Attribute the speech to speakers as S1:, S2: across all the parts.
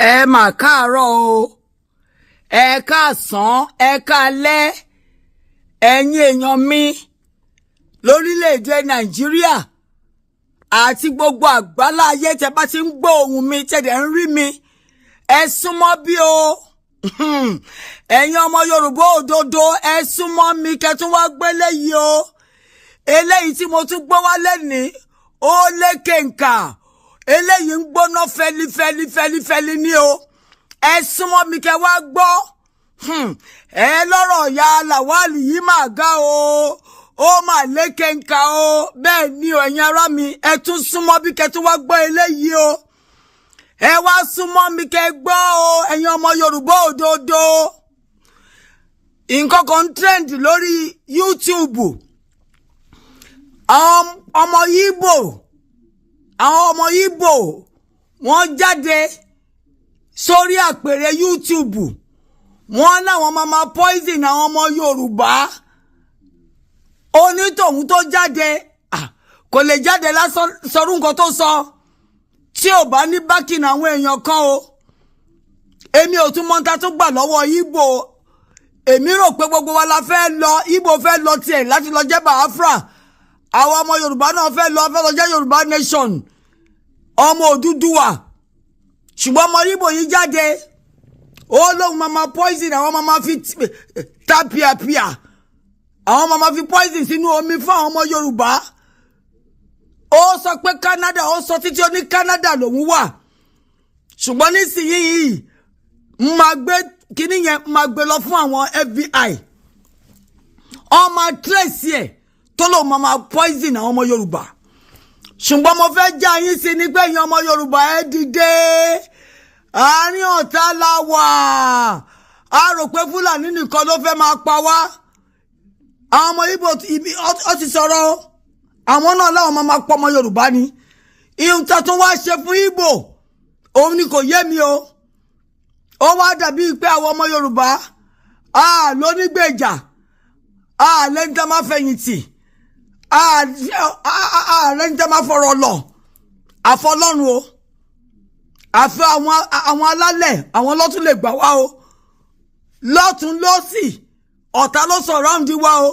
S1: Ẹ mà káàárọ̀ o, ẹ káàsán, ẹ káalẹ́, ẹ̀yin èèyàn mi lórílẹ̀-èdè Nàìjíríà àti gbogbo àgbálá ayé tẹ́ bá ti ń gbọ́ ohùn mi tẹ́dẹ̀ ń rí mi, ẹ súnmọ́ bí o. Ẹ̀yin ọmọ Yorùbá òdodo, ẹ súnmọ́ mi kẹ́tún wá gbélé yìí o. Eléyìí tí mo tún gbọ́ wá lẹ́nìí, ó lékèǹkà. Eléyìí ń gbóná fẹlifẹli ní o. Ẹ súnmọ́ mi kẹ́ wá gbọ́. Ẹ lọ́rọ̀ ya Làwálì yìí mà ga o. Ó mà lékèǹkà o. Bẹ́ẹ̀ ni o, ẹ̀yin ará mi, ẹ tún súnmọ́ bí kẹ́ tún wá gbọ́ eléyìí o. Ẹ wá súnmọ́ mi kẹ́ gbọ́ o, ẹ̀yin ọmọ Yorùbá òdodo. Nǹkan kan trend lórí YouTube. Àwọn ọmọ Igbo wọ́n jáde sórí àpèrè YouTube. Wọ́n láwọn máa poison àwọn ọmọ Yorùbá. Onítọ̀hún tó jáde kò lè jáde lásán sọrú nǹkan tó sọ tí ò bá ní bákìn àwọn èèyàn kan o. Èmi ò tún mọ́ta tún gbà lọ́wọ́ Igbo. Èmi rò pé gbogbo wa la fẹ́ lọ, Igbo fẹ́ lọ tiẹ̀ láti lọ jẹ́ Biafra. Àwọn ọmọ Yorùbá náà fẹ́ lọ jẹ́ Yorùbá nation, ọmọ Odùduwà. Ṣùgbọ́n ọmọ Igbo yìí jáde, ó lóun máa poison àwọn máa fi tapia. Àwọn máa fi poison sínú omi fún àwọn ọmọ Yorùbá. Ó sọ pé Canada, ó sọ títí ó ní Canada lòun wà. Ṣùgbọ́n nísìnyí máa gbé kíní yẹn máa gbé lọ fún àwọn FBI. Ó máa trace ẹ̀ tó lòun máa poison àwọn ọmọ Yorùbá. Ṣùgbọ́n mo fẹ́ já yín sí ní pé ẹ̀yin ọmọ Yorùbá ẹ dìde. Àárín ọ̀tá la wà. A rò pé Fúlàní nìkan ló fẹ́ máa pa wá. Àwọn ọmọ Igbo ó ti sọ̀rọ̀ o. Àwọn náà láwọn máa pa ọmọ Yorùbá ni. Ihun tó tún wá ṣe fún Igbo, òun ni kò yé mi o. Ó wá dàbí pé àwọn ọmọ Yorùbá lónígbèjà, lẹ́ni tá máa fẹ̀yìntì, lẹ́ni tá máa fọ̀rọ̀ lọ, àfọlọ́run o. Àfẹ́ àwọn alálẹ̀, àwọn lọ́tún lè gbà wá o. Lọ́tún lósì, ọ̀tá ló surround wa o.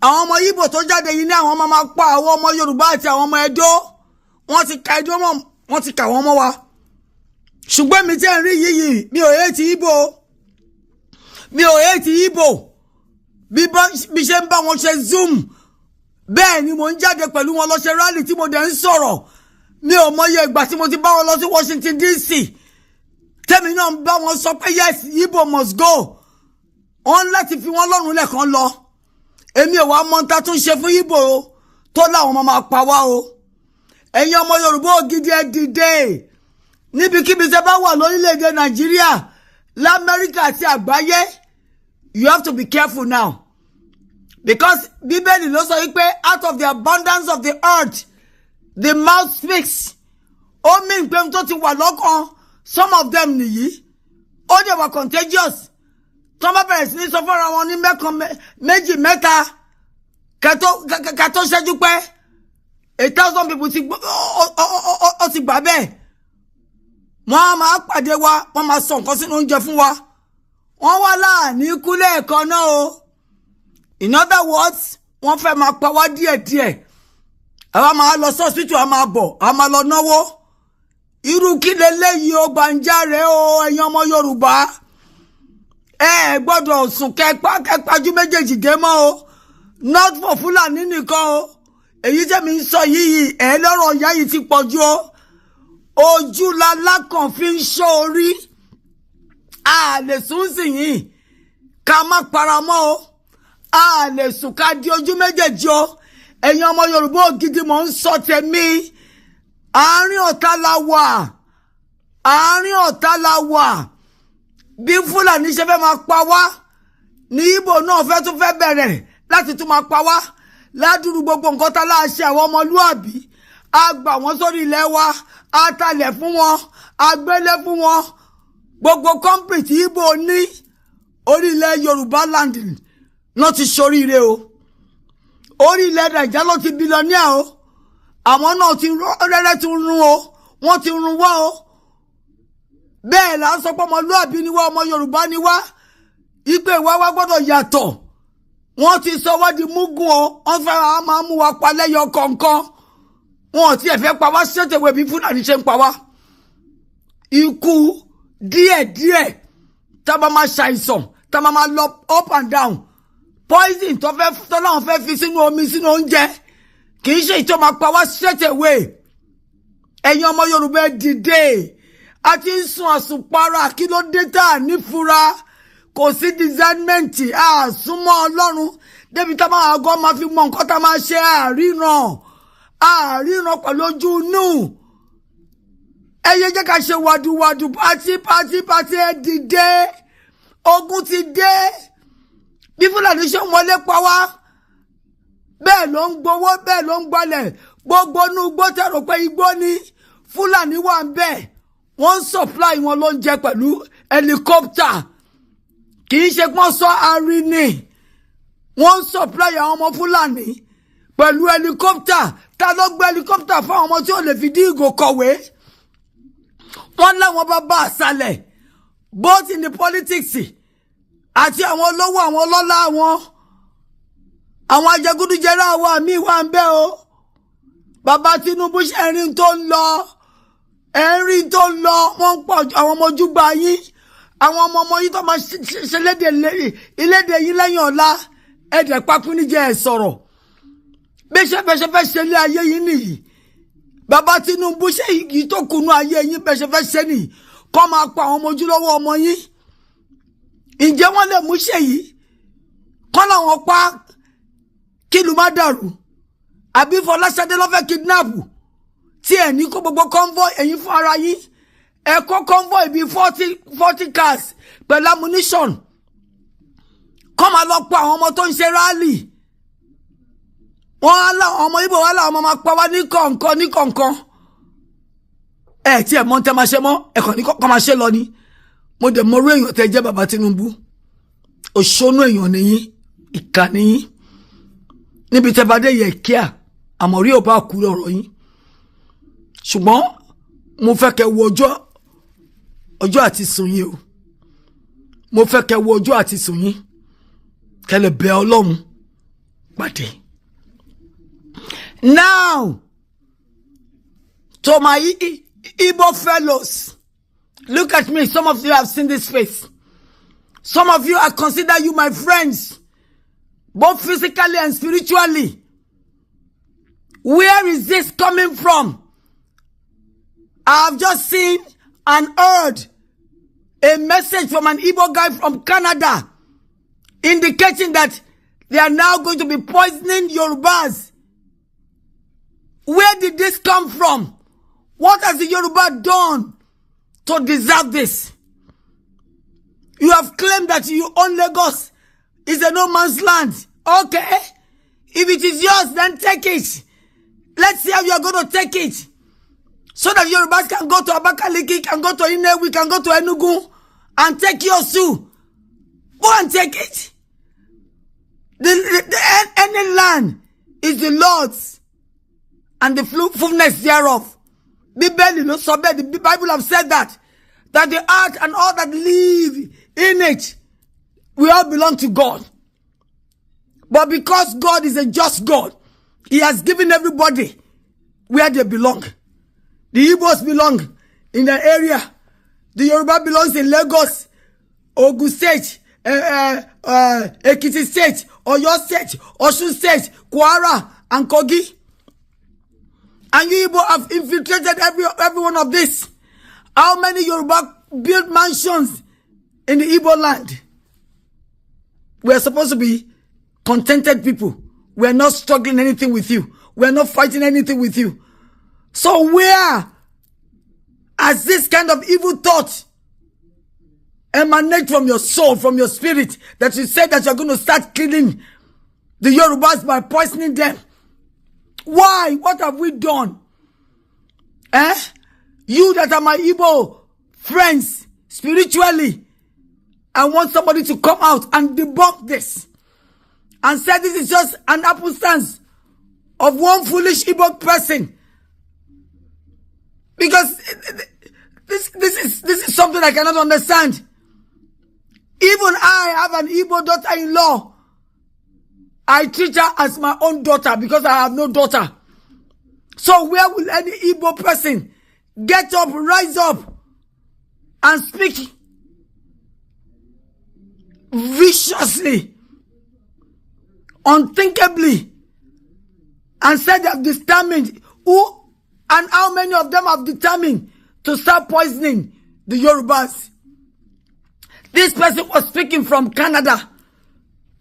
S1: Àwọn ọmọ Igbo tó jáde yìí ní àwọn máa pa àwọn ọmọ Yorùbá àti àwọn ọmọ Ẹdó. Wọ́n ti ka Ẹdó mọ́, wọ́n ti kà wọ́n mọ́ wa. Ṣùgbọ́n mi tẹ́ ń rí yìí, mi ò hate Igbo. Mi ò hate Igbo. Bí ṣe ń bá wọn ṣe Zoom, bẹ́ẹ̀ ni mo ń jáde pẹ̀lú wọn lọ ṣe rally tí mo dẹ̀ ń sọ̀rọ̀. Mi ò mọye ìgbà tí mo ti bá wọn lọ sí Washington DC. Tẹ́mi náà ń bá wọn sọ pé yes, Igbo must go. Wọ́n láti fi wọ́n lọ́rùn lẹ́ẹ̀kan lọ. Èmi ò wá mọ̀ ta tún ṣe fún Igbo tó láwọn máa pa wá o. Ẹ̀yin ọmọ Yorùbá ògidì ẹ dìde. Níbikíbi tẹ́ bá wà lórílẹ̀-èdè Nàìjíríà, l'Amẹ́ríkà àti àgbáyé, you have to be careful now. Because Bíbélì ló sọ wípé out of the abundance of the earth, the mouth speaks. Ó mean pé tó ti wà lọ́kàn, some of them nìyí. Ó dẹ̀ wà contagious. Tó bá bẹ̀rẹ̀ sí ní sọ fọ́ra wọn ní méjì mẹ́ta, kẹ́tó ṣẹ́jú pé 1,000 people ti gbà bẹ́ẹ̀. Wọ́n máa pàdé wa, wọ́n máa sọ nǹkan sínú oúnjẹ fún wa. Wọ́n wá láàní kúlẹ̀ ẹ̀kan náà o. In other words, wọ́n fẹ́ máa pa wá díẹ̀díẹ̀. Àwa máa lọ sí hospital, a máa bọ̀, a máa lọ náwó. Irú kí leléyìí o, Gbàǹjarè o, ẹ̀yin ọmọ Yorùbá. Ẹ gbọ́dọ̀ sùn kẹ́pájú méjèèjì dé mọ́ o. Not for Fúlàní nìkan o. Èyí tẹ́mi ń sọ yìí, lọ́rọ̀ ìyá yìí ti pọ̀ jù o. Ojú lalákàn fi ń ṣọ́ orí. A lè sùn sí yìí ká má paramọ́ o. A lè sùn ká di ojú méjèèjì o. Ẹ̀yin ọmọ Yorùbá ògidì mò ń sọ tèmi. Àárín ọ̀tá la wà. Àárín ọ̀tá la wà. Bí Fúlàní ṣe fẹ́ máa pa wá, ní Igbo náà tún fẹ́ bẹ̀rẹ̀ láti tún máa pa wá. Ládùúrú gbogbo nǹkan tá láà ṣe àwọn ọmọlúàbí. A gbà wọ́n sórí ilẹ̀ wa. A talẹ̀ fún wọn. A gbélé fún wọn. Gbogbo kọ́ńpì tí Igbo ní orílẹ̀ Yorùbá land náà ti ṣoríire o. Orílẹ̀ Nàìjíríà ló ti bílíọ̀nìà o. Àwọn náà ti rẹ́rẹ́ ti run o. Wọ́n ti run wá o. bẹ́ẹ̀ là ń sọ pé ọmọlúàbí ni wá, ọmọ Yorùbá ni wá, ìpè wa gbọ́dọ̀ yàtọ̀. Wọ́n ti sọ wá di múgùn o, wọ́n fẹ́ máa mú wa pa lẹ́yọ kọ̀ọ̀kan. Wọ́n ti fẹ́ pa wá ṣètèwé bí Fúlàní ṣe ń pa wá. Ikú díẹ̀díẹ̀ tá bá máa ṣàìsàn, tá bá máa lọ up and down. Poison tọ́láwọn fẹ́ fi sínú omi, sínú oúnjẹ. Kì í ṣe ìtọ́ máa pa wá ṣètèwé. Ẹ̀yin ọmọ Yorùbá dìde. A ti ń sun àsùnpara, kí ló dé tá a nífura? Kò sí discernment, súnmọ́ Ọlọ́run. Débi tá máa gọ́ máa fi mọ nǹkan tá máa ṣe àríran pẹ̀lú ojú inú. Ẹyẹ jẹ́ ká ṣe wàdùwàdù pátí ẹ dìde. Ogun ti dé. Bí Fúlàní ṣe ń wọlé pa wá, bẹ́ẹ̀ ló ń gbowó, bẹ́ẹ̀ ló ń gbalẹ̀. Gbogbo inú igbó tẹ̀rọ pé igbó ni Fúlàní wà ń bẹ̀. Wọ́n ń supply wọn lóúnjẹ pẹ̀lú helicopter. Kì í ṣe pọ́n sọ arini. Wọ́n ń supply àwọn ọmọ Fúlàní pẹ̀lú helicopter. Ta ló gbé helicopter fún àwọn ọmọ tí ò lè fi dí ìgò kọ̀wé? Wọ́n láwọn bàbá àṣàlẹ̀, both in the politics àti àwọn olówó, àwọn ọlọ́lá, àwọn ajẹgúdújẹrá àwọn àmì wà ń bẹ̀ o. Bàbá Tinubu ṣe ẹ̀rín tó ń lọ. Wọ́n ń pọ̀ àwọn ọmọ ojúgbà yín. Àwọn ọmọ yìí tó máa ṣe ilédè yín lẹ́yìn ọ̀la. Ẹ̀dẹ̀ pápín níjẹ́ ẹ̀ sọ̀rọ̀. Bẹ́ṣẹ́ fẹ́ ṣe ilé ayé yín nìyí. Bàbá Tinubu ṣe igi tó kùnú ayé yín bẹ́ṣẹ́ fẹ́ ṣe nìyí. Kọ́ máa pa àwọn ọmọ ojúlówó ọmọ yín. Ǹjẹ́ wọ́n lè mú ṣe yìí? Kọ́ làwọn pa kílù má dàrú. Àbí Fọláṣadé ló fẹ́ kidnap. Tí ẹ̀ ní kó gbogbo convoy ẹ̀yin fún ara yín. Ẹ kó convoy bíi 40 cars pẹ̀lú ammunition. Kọ́ máa lọ pa àwọn ọmọ tó ń ṣe rally. Wọ́n á láwọn ọmọ Ìgbò wá láwọn ọmọ máa pa wá ní kọ̀ọ̀kan. Tí ẹ̀ mọ́ tẹ́ máa ṣe mọ́, ẹ̀kọ́ ní kọ́ máa ṣe lọ ni. Mo dẹ̀ mọ orú èèyàn tẹ́ jẹ́ bàbá Tinubu. Òṣónú èèyàn nìyí, ìkà nìyí. Níbi tẹ́ bá dé yẹ kíá, àmọ̀rí ò bá kú lọ́rọ̀ yín. Ṣùgbọ́n mo fẹ́ kẹ́ wo ọjọ́ àti sùn yín o. Mo fẹ́ kẹ́ wo ọjọ́ àti sùn yín. Kẹ́ lè bẹ Ọlọ́run pàdé. Now, to my Igbo fellows, look at me. Some of you have seen this face. Some of you, I consider you my friends, both physically and spiritually. Where is this coming from? I have just seen and heard a message from an Igbo guy from Canada indicating that they are now going to be poisoning Yorubas. Where did this come from? What has the Yoruba done to deserve this? You have claimed that you own Lagos. It's a no man's land. Okay. If it is yours, then take it. Let's see how you are going to take it. So that Yorubas can go to Abakaliki, can go to Inewi, can go to Enugu, and take yours too. Go and take it. Any land is the Lord's, and the fullness thereof. The Bible have said that the earth and all that live in it, we all belong to God. But because God is a just God, He has given everybody where they belong. The Igbos belong in the area. The Yoruba belongs in Lagos, Ogun State, Ekiti State, Oyo State, Osun State, Kwara, and Kogi. And you Igbo have infiltrated every one of this. How many Yoruba built mansions in the Igbo land? We are supposed to be contented people. We are not struggling anything with you. We are not fighting anything with you. So where has this kind of evil thought emanate from your soul, from your spirit, that you said that you're going to start killing the Yorubas by poisoning them? Why? What have we done? You that are my Igbo friends spiritually, I want somebody to come out and debunk this and say this is just an happenstance of one foolish Igbo person. Because this is something I cannot understand. Even I have an Igbo daughter-in-law. I treat her as my own daughter because I have no daughter. So where will any Igbo person get up, rise up, and speak viciously, unthinkably, and say they have determined who and how many of them have determined to start poisoning the Yorubas? This person was speaking from Canada.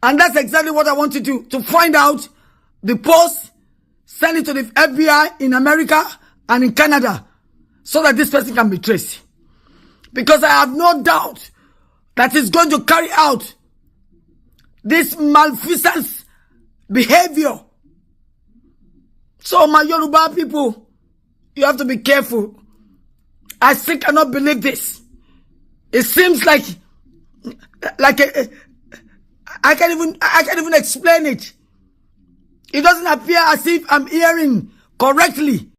S1: And that's exactly what I want to do, to find out the post, send it to the FBI in America and in Canada, so that this person can be traced. Because I have no doubt that he's going to carry out this malfeasance behavior. So my Yoruba people, you have to be careful. I still cannot believe this. It seems like I can't even explain it. It doesn't appear as if I'm hearing correctly.